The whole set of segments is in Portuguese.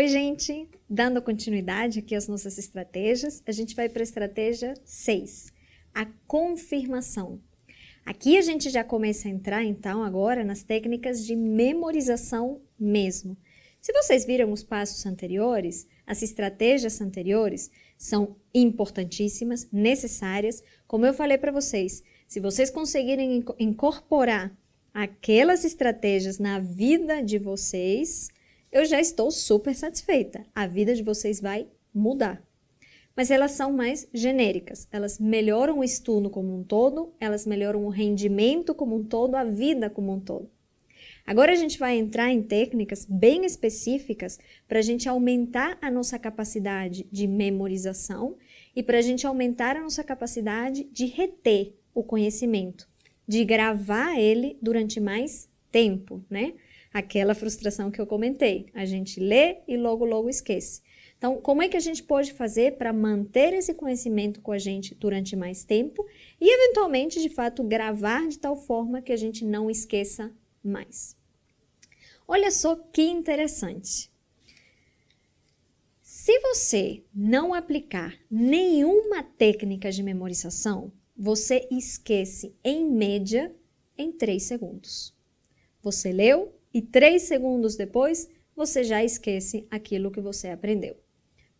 Oi, gente! Dando continuidade aqui às nossas estratégias, a gente vai para a estratégia 6, a confirmação. Aqui a gente já começa a entrar, então, agora nas técnicas de memorização mesmo. Se vocês viram os passos anteriores, as estratégias anteriores são importantíssimas, necessárias. Como eu falei para vocês, se vocês conseguirem incorporar aquelas estratégias na vida de vocês, eu já estou super satisfeita. A vida de vocês vai mudar. Mas elas são mais genéricas. Elas melhoram o estudo como um todo, elas melhoram o rendimento como um todo, a vida como um todo. Agora a gente vai entrar em técnicas bem específicas para a gente aumentar a nossa capacidade de memorização e para a gente aumentar a nossa capacidade de reter o conhecimento, de gravar ele durante mais tempo, né? Aquela frustração que eu comentei. A gente lê e logo esquece. Então, como é que a gente pode fazer para manter esse conhecimento com a gente durante mais tempo e, eventualmente, de fato, gravar de tal forma que a gente não esqueça mais? Olha só que interessante. Se você não aplicar nenhuma técnica de memorização, você esquece, em média, em 3 segundos. Você leu e 3 segundos depois, você já esquece aquilo que você aprendeu.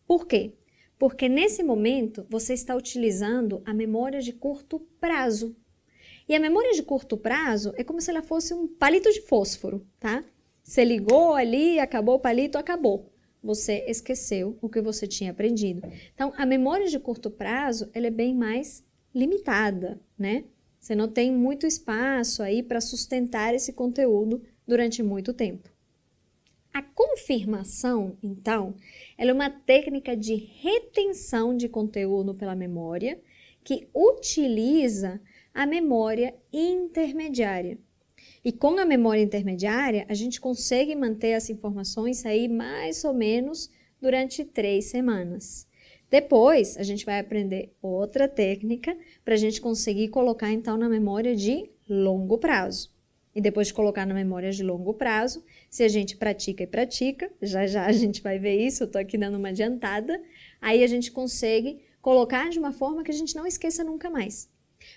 Por quê? Porque nesse momento, você está utilizando a memória de curto prazo. E a memória de curto prazo é como se ela fosse um palito de fósforo, tá? Você ligou ali, acabou o palito, acabou. Você esqueceu o que você tinha aprendido. Então, a memória de curto prazo, ela é bem mais limitada, né? Você não tem muito espaço aí para sustentar esse conteúdo durante muito tempo. A confirmação, então, ela é uma técnica de retenção de conteúdo pela memória que utiliza a memória intermediária. E com a memória intermediária, a gente consegue manter as informações aí mais ou menos durante 3 semanas. Depois, a gente vai aprender outra técnica para a gente conseguir colocar, então, na memória de longo prazo. E depois de colocar na memória de longo prazo, se a gente pratica, já a gente vai ver isso, eu estou aqui dando uma adiantada, aí a gente consegue colocar de uma forma que a gente não esqueça nunca mais.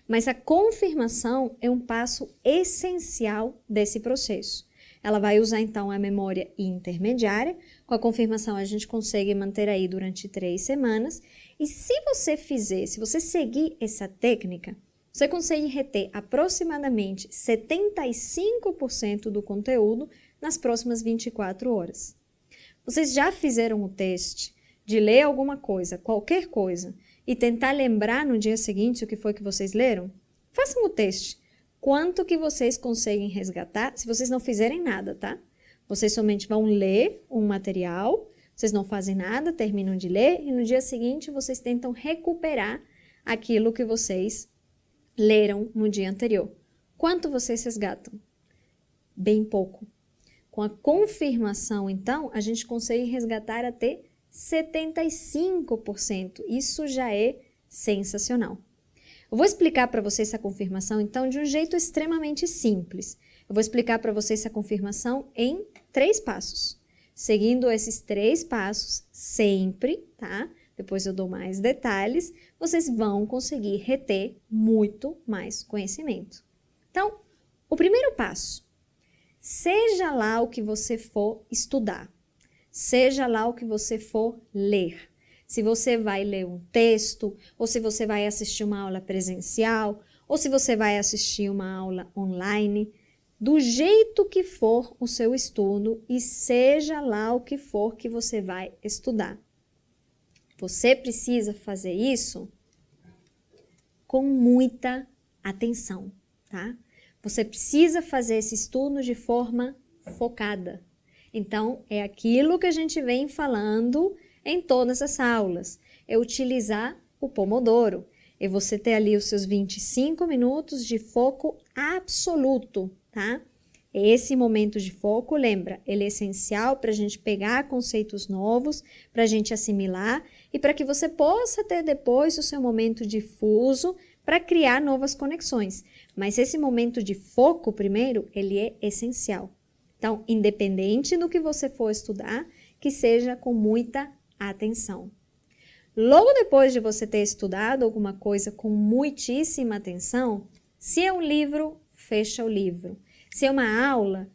Mas a confirmação é um passo essencial desse processo. Ela vai usar, então, a memória intermediária. Com a confirmação, a gente consegue manter aí durante 3 semanas. E se você seguir essa técnica, você consegue reter aproximadamente 75% do conteúdo nas próximas 24 horas. Vocês já fizeram o teste de ler alguma coisa, qualquer coisa, e tentar lembrar no dia seguinte o que foi que vocês leram? Façam o teste. Quanto que vocês conseguem resgatar se vocês não fizerem nada, tá? Vocês somente vão ler um material, vocês não fazem nada, terminam de ler e no dia seguinte vocês tentam recuperar aquilo que vocês leram no dia anterior. Quanto vocês resgatam? Bem pouco. Com a confirmação, então, a gente consegue resgatar até 75%. Isso já é sensacional. Eu vou explicar para vocês essa confirmação, então, de um jeito extremamente simples. Eu vou explicar para vocês essa confirmação em 3 passos. Seguindo esses 3 passos sempre, tá? Depois eu dou mais detalhes, vocês vão conseguir reter muito mais conhecimento. Então, o primeiro passo, seja lá o que você for estudar, seja lá o que você for ler. Se você vai ler um texto, ou se você vai assistir uma aula presencial, ou se você vai assistir uma aula online, do jeito que for o seu estudo e seja lá o que for que você vai estudar. Você precisa fazer isso com muita atenção, tá? Você precisa fazer esse estudo de forma focada. Então, é aquilo que a gente vem falando em todas as aulas. É utilizar o Pomodoro. É você ter ali os seus 25 minutos de foco absoluto, tá? Esse momento de foco, lembra, ele é essencial para a gente pegar conceitos novos, para a gente assimilar e para que você possa ter depois o seu momento difuso para criar novas conexões. Mas esse momento de foco, primeiro, ele é essencial. Então, independente do que você for estudar, que seja com muita atenção. Logo depois de você ter estudado alguma coisa com muitíssima atenção, se é um livro, fecha o livro. Se é uma aula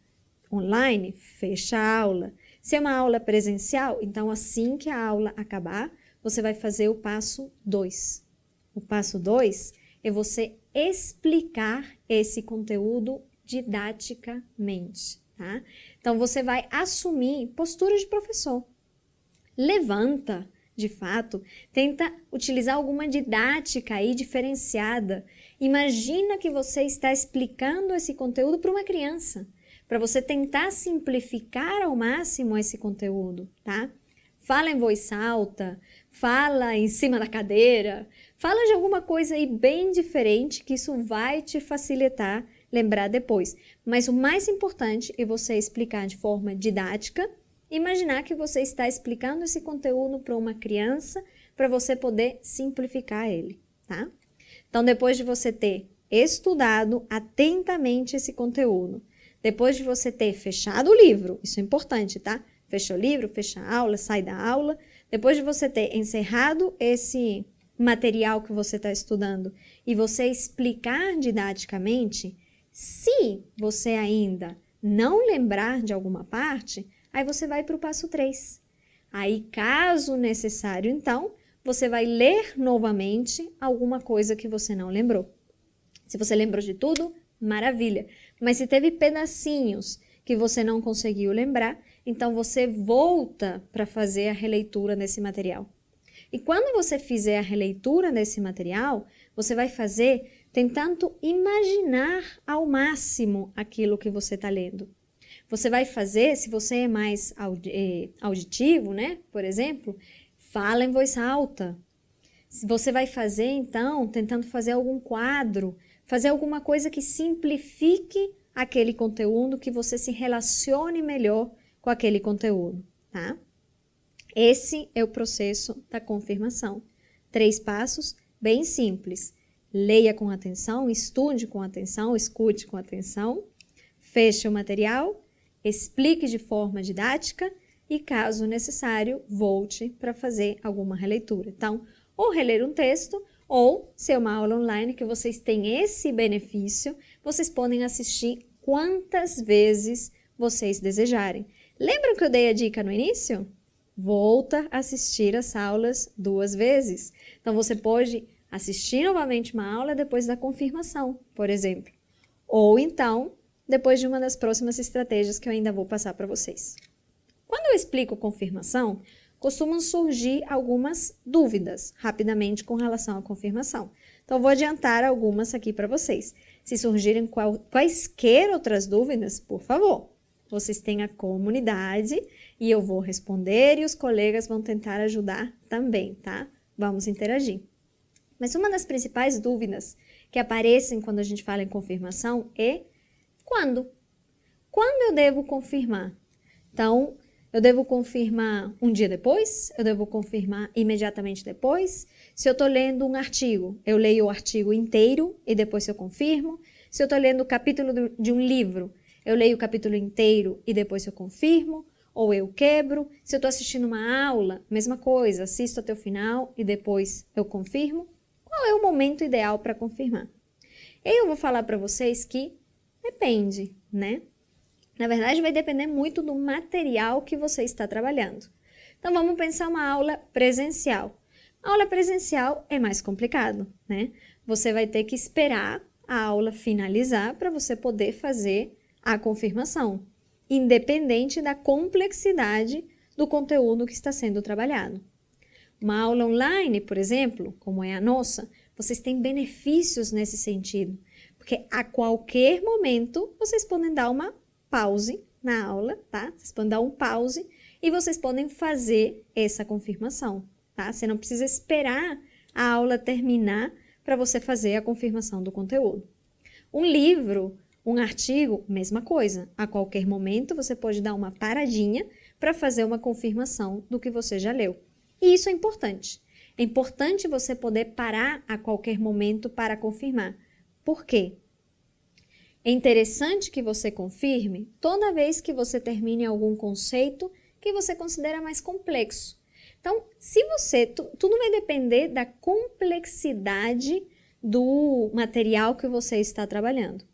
online, fecha a aula. Se é uma aula presencial, então assim que a aula acabar, você vai fazer o passo 2. O passo 2 é você explicar esse conteúdo didaticamente, tá? Então, você vai assumir postura de professor. Levanta, de fato, tenta utilizar alguma didática aí diferenciada. Imagina que você está explicando esse conteúdo para uma criança, para você tentar simplificar ao máximo esse conteúdo, tá? Fala em voz alta, fala em cima da cadeira, fala de alguma coisa aí bem diferente que isso vai te facilitar lembrar depois. Mas o mais importante é você explicar de forma didática, imaginar que você está explicando esse conteúdo para uma criança para você poder simplificar ele, tá? Então, depois de você ter estudado atentamente esse conteúdo, depois de você ter fechado o livro, isso é importante, tá? Fecha o livro, fecha a aula, sai da aula. Depois de você ter encerrado esse material que você está estudando e você explicar didaticamente, se você ainda não lembrar de alguma parte, aí você vai para o passo 3. Aí, caso necessário, então, você vai ler novamente alguma coisa que você não lembrou. Se você lembrou de tudo, maravilha. Mas se teve pedacinhos que você não conseguiu lembrar, então você volta para fazer a releitura desse material. E quando você fizer a releitura desse material, você vai fazer tentando imaginar ao máximo aquilo que você está lendo. Você vai fazer, se você é mais auditivo, né? Por exemplo, fala em voz alta. Você vai fazer, então, tentando fazer algum quadro, fazer alguma coisa que simplifique aquele conteúdo, que você se relacione melhor com aquele conteúdo, tá? Esse é o processo da confirmação. 3 passos bem simples. Leia com atenção, estude com atenção, escute com atenção, feche o material, explique de forma didática e, caso necessário, volte para fazer alguma releitura. Então, ou reler um texto, ou, se é uma aula online que vocês têm esse benefício, vocês podem assistir quantas vezes vocês desejarem. Lembram que eu dei a dica no início? Volta a assistir as aulas 2 vezes. Então, você pode assistir novamente uma aula depois da confirmação, por exemplo. Ou então, depois de uma das próximas estratégias que eu ainda vou passar para vocês. Quando eu explico confirmação, costumam surgir algumas dúvidas rapidamente com relação à confirmação. Então, eu vou adiantar algumas aqui para vocês. Se surgirem quaisquer outras dúvidas, por favor, vocês têm a comunidade e eu vou responder e os colegas vão tentar ajudar também, tá? Vamos interagir. Mas uma das principais dúvidas que aparecem quando a gente fala em confirmação é quando? Quando eu devo confirmar? Então, eu devo confirmar um dia depois? Eu devo confirmar imediatamente depois? Se eu estou lendo um artigo, eu leio o artigo inteiro e depois eu confirmo? Se eu estou lendo o capítulo de um livro, eu leio o capítulo inteiro e depois eu confirmo? Ou eu quebro? Se eu estou assistindo uma aula, mesma coisa, assisto até o final e depois eu confirmo? Qual é o momento ideal para confirmar? Eu vou falar para vocês que depende, né? Na verdade, vai depender muito do material que você está trabalhando. Então, vamos pensar uma aula presencial. A aula presencial é mais complicado, né? Você vai ter que esperar a aula finalizar para você poder fazer a confirmação, independente da complexidade do conteúdo que está sendo trabalhado. Uma aula online, por exemplo, como é a nossa, vocês têm benefícios nesse sentido, porque a qualquer momento vocês podem dar uma pause na aula, tá? Vocês podem dar um pause e vocês podem fazer essa confirmação, tá? Você não precisa esperar a aula terminar para você fazer a confirmação do conteúdo. Um livro, um artigo, mesma coisa. A qualquer momento você pode dar uma paradinha para fazer uma confirmação do que você já leu. E isso é importante. É importante você poder parar a qualquer momento para confirmar. Por quê? É interessante que você confirme toda vez que você termine algum conceito que você considera mais complexo. Então, se você, tudo vai depender da complexidade do material que você está trabalhando.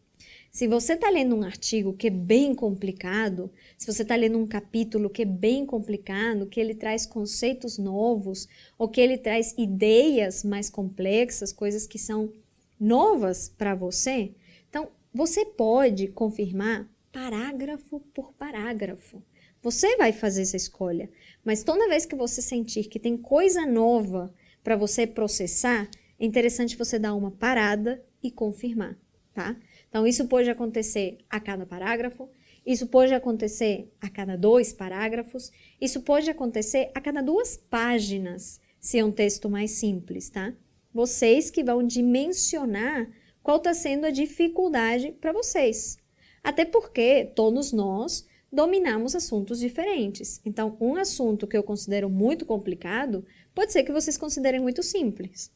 Se você está lendo um artigo que é bem complicado, se você está lendo um capítulo que é bem complicado, que ele traz conceitos novos, ou que ele traz ideias mais complexas, coisas que são novas para você, então você pode confirmar parágrafo por parágrafo. Você vai fazer essa escolha, mas toda vez que você sentir que tem coisa nova para você processar, é interessante você dar uma parada e confirmar, tá? Então, isso pode acontecer a cada parágrafo, isso pode acontecer a cada 2 parágrafos, isso pode acontecer a cada 2 páginas, se é um texto mais simples, tá? Vocês que vão dimensionar qual está sendo a dificuldade para vocês. Até porque todos nós dominamos assuntos diferentes. Então, um assunto que eu considero muito complicado, pode ser que vocês considerem muito simples.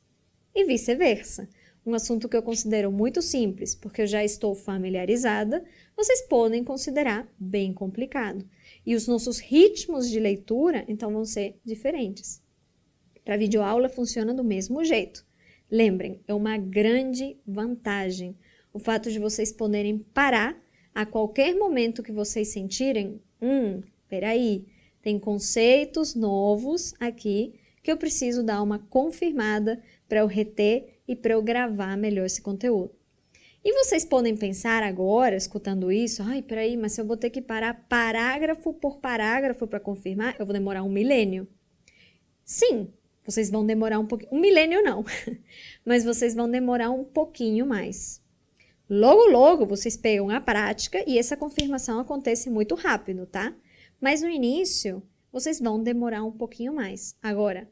E vice-versa. Um assunto que eu considero muito simples, porque eu já estou familiarizada, vocês podem considerar bem complicado. E os nossos ritmos de leitura, então, vão ser diferentes. Para videoaula funciona do mesmo jeito. Lembrem, é uma grande vantagem o fato de vocês poderem parar a qualquer momento que vocês sentirem, peraí, tem conceitos novos aqui que eu preciso dar uma confirmada para eu reter e para eu gravar melhor esse conteúdo. E vocês podem pensar agora, escutando isso, peraí, mas se eu vou ter que parar parágrafo por parágrafo para confirmar, eu vou demorar 1 milênio. Sim, vocês vão demorar um pouquinho, 1 milênio não, mas vocês vão demorar um pouquinho mais. Logo, logo, vocês pegam a prática e essa confirmação acontece muito rápido, tá? Mas no início, vocês vão demorar um pouquinho mais. Agora,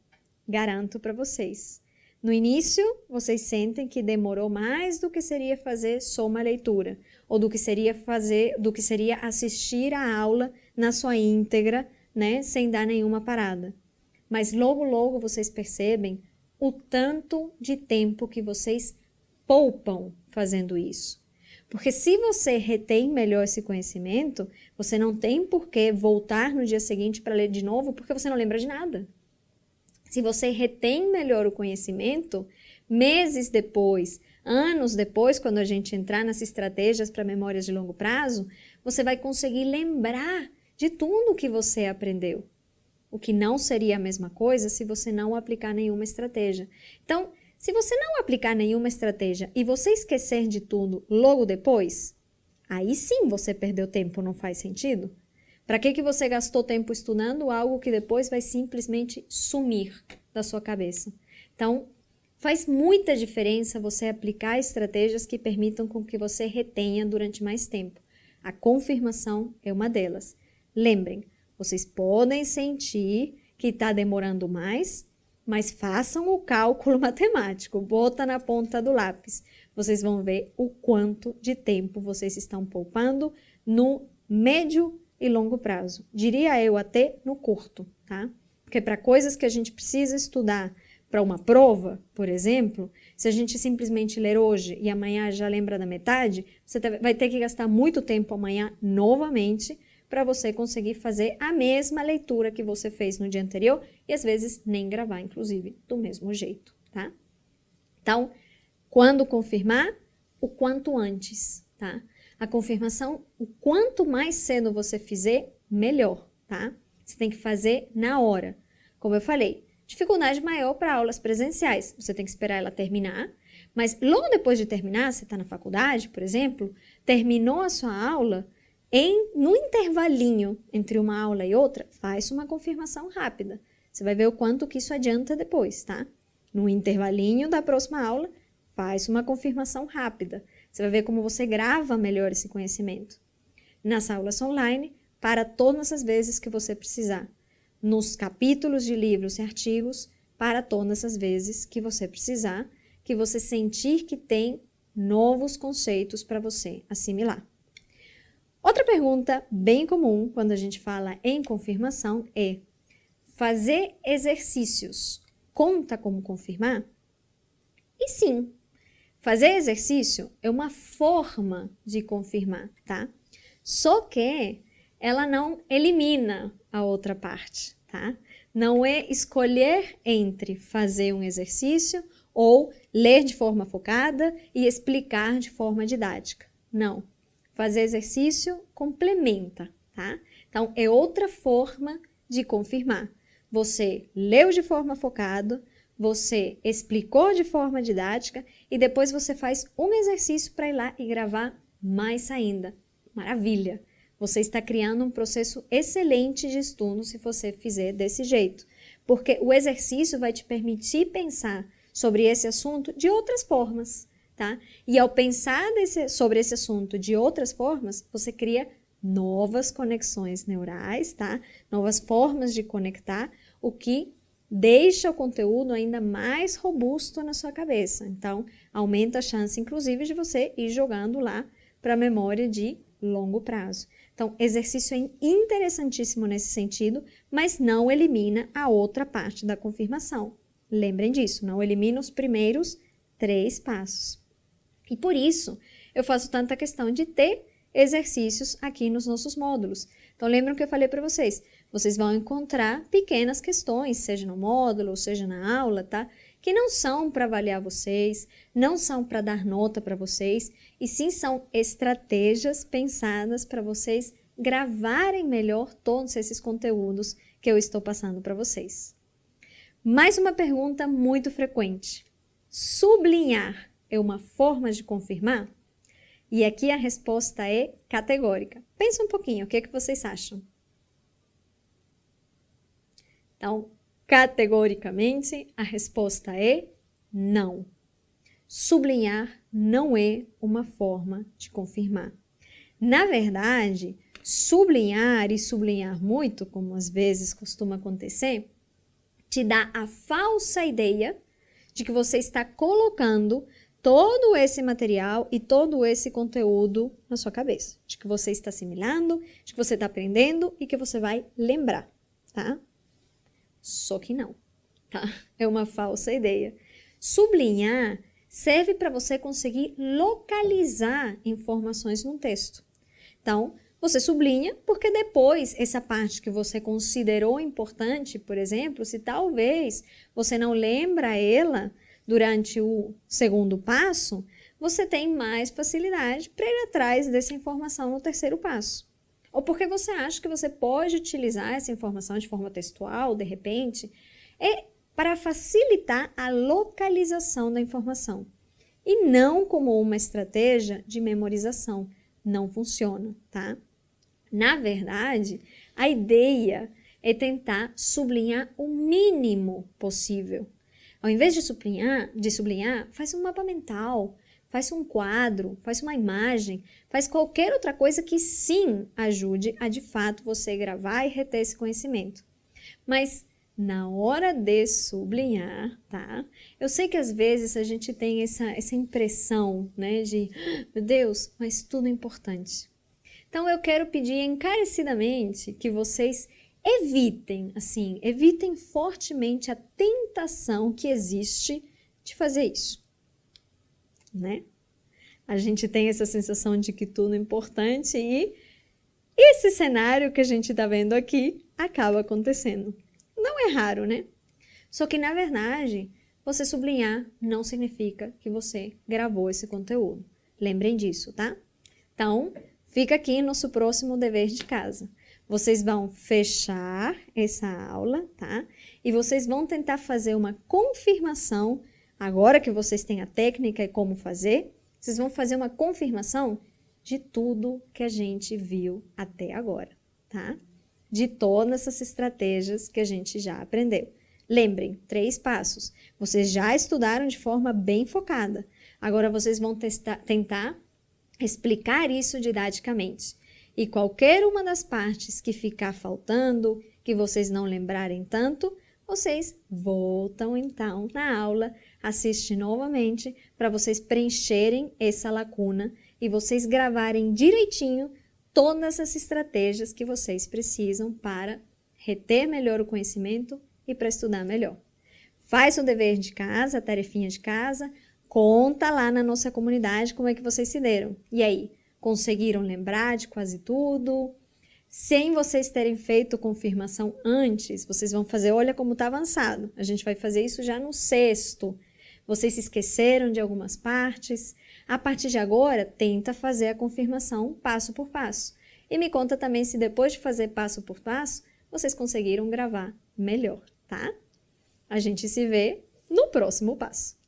garanto para vocês. No início, vocês sentem que demorou mais do que seria fazer só uma leitura, ou do que seria assistir a aula na sua íntegra, né, sem dar nenhuma parada. Mas logo, logo vocês percebem o tanto de tempo que vocês poupam fazendo isso. Porque se você retém melhor esse conhecimento, você não tem por que voltar no dia seguinte para ler de novo, porque você não lembra de nada. Se você retém melhor o conhecimento, meses depois, anos depois, quando a gente entrar nas estratégias para memórias de longo prazo, você vai conseguir lembrar de tudo que você aprendeu. O que não seria a mesma coisa se você não aplicar nenhuma estratégia. Então, se você não aplicar nenhuma estratégia e você esquecer de tudo logo depois, aí sim você perdeu tempo, não faz sentido? Para que você gastou tempo estudando algo que depois vai simplesmente sumir da sua cabeça? Então, faz muita diferença você aplicar estratégias que permitam com que você retenha durante mais tempo. A confirmação é uma delas. Lembrem, vocês podem sentir que está demorando mais, mas façam o cálculo matemático, bota na ponta do lápis. Vocês vão ver o quanto de tempo vocês estão poupando no médio e longo prazo. Diria eu até no curto, tá? Porque para coisas que a gente precisa estudar para uma prova, por exemplo, se a gente simplesmente ler hoje e amanhã já lembra da metade, você vai ter que gastar muito tempo amanhã novamente para você conseguir fazer a mesma leitura que você fez no dia anterior e às vezes nem gravar, inclusive, do mesmo jeito, tá? Então, quando confirmar, o quanto antes, tá? A confirmação, o quanto mais cedo você fizer, melhor, tá? Você tem que fazer na hora. Como eu falei, dificuldade maior para aulas presenciais. Você tem que esperar ela terminar, mas logo depois de terminar, você está na faculdade, por exemplo, terminou a sua aula, no intervalinho entre uma aula e outra, faz uma confirmação rápida. Você vai ver o quanto que isso adianta depois, tá? No intervalinho da próxima aula, faz uma confirmação rápida. Você vai ver como você grava melhor esse conhecimento. Nas aulas online, para todas as vezes que você precisar. Nos capítulos de livros e artigos, para todas as vezes que você precisar, que você sentir que tem novos conceitos para você assimilar. Outra pergunta bem comum quando a gente fala em confirmação é: fazer exercícios conta como confirmar? E sim, fazer exercício é uma forma de confirmar, tá? Só que ela não elimina a outra parte, tá? Não é escolher entre fazer um exercício ou ler de forma focada e explicar de forma didática. Não. Fazer exercício complementa, tá? Então, é outra forma de confirmar. Você leu de forma focada, você explicou de forma didática e depois você faz um exercício para ir lá e gravar mais ainda. Maravilha! Você está criando um processo excelente de estudo se você fizer desse jeito, porque o exercício vai te permitir pensar sobre esse assunto de outras formas, tá? E ao pensar sobre esse assunto de outras formas, você cria novas conexões neurais, tá? Novas formas de conectar, o que deixa o conteúdo ainda mais robusto na sua cabeça. Então, aumenta a chance, inclusive, de você ir jogando lá para a memória de longo prazo. Então, exercício é interessantíssimo nesse sentido, mas não elimina a outra parte da confirmação. Lembrem disso, não elimina os primeiros 3 passos. E por isso, eu faço tanta questão de ter exercícios aqui nos nossos módulos. Então, lembram que eu falei para vocês? Vocês vão encontrar pequenas questões, seja no módulo, ou seja na aula, tá? Que não são para avaliar vocês, não são para dar nota para vocês, e sim são estratégias pensadas para vocês gravarem melhor todos esses conteúdos que eu estou passando para vocês. Mais uma pergunta muito frequente. Sublinhar é uma forma de confirmar? E aqui a resposta é categórica. Pensa um pouquinho, o que é que vocês acham? Então, categoricamente, a resposta é não. Sublinhar não é uma forma de confirmar. Na verdade, sublinhar e sublinhar muito, como às vezes costuma acontecer, te dá a falsa ideia de que você está colocando todo esse material e todo esse conteúdo na sua cabeça. De que você está assimilando, de que você está aprendendo e que você vai lembrar, tá? Só que não, tá? É uma falsa ideia. Sublinhar serve para você conseguir localizar informações num texto. Então, você sublinha porque depois essa parte que você considerou importante, por exemplo, se talvez você não lembra ela durante o segundo passo, você tem mais facilidade para ir atrás dessa informação no terceiro passo. Ou porque você acha que você pode utilizar essa informação de forma textual, de repente, é para facilitar a localização da informação. E não como uma estratégia de memorização. Não funciona, tá? Na verdade, a ideia é tentar sublinhar o mínimo possível. Ao invés de sublinhar, faz um mapa mental, faz um quadro, faz uma imagem, faz qualquer outra coisa que sim ajude a de fato você gravar e reter esse conhecimento. Mas na hora de sublinhar, tá? Eu sei que às vezes a gente tem essa impressão, né, de, meu Deus, mas tudo é importante. Então eu quero pedir encarecidamente que vocês evitem fortemente a tentação que existe de fazer isso, né? A gente tem essa sensação de que tudo é importante e esse cenário que a gente está vendo aqui acaba acontecendo. Não é raro, né? Só que, na verdade, você sublinhar não significa que você gravou esse conteúdo. Lembrem disso, tá? Então, fica aqui nosso próximo dever de casa. Vocês vão fechar essa aula, tá? E vocês vão tentar fazer uma confirmação. Agora que vocês têm a técnica e como fazer, vocês vão fazer uma confirmação de tudo que a gente viu até agora, tá? De todas essas estratégias que a gente já aprendeu. Lembrem, 3 passos. Vocês já estudaram de forma bem focada. Agora vocês vão tentar explicar isso didaticamente. E qualquer uma das partes que ficar faltando, que vocês não lembrarem tanto, vocês voltam então na aula, assistem novamente para vocês preencherem essa lacuna e vocês gravarem direitinho todas as estratégias que vocês precisam para reter melhor o conhecimento e para estudar melhor. Faz o dever de casa, a tarefinha de casa, conta lá na nossa comunidade como é que vocês se deram. E aí, conseguiram lembrar de quase tudo? Sem vocês terem feito confirmação antes, vocês vão fazer, olha como está avançado. A gente vai fazer isso já no sexto. Vocês se esqueceram de algumas partes. A partir de agora, tenta fazer a confirmação passo por passo. E me conta também se depois de fazer passo por passo, vocês conseguiram gravar melhor, tá? A gente se vê no próximo passo.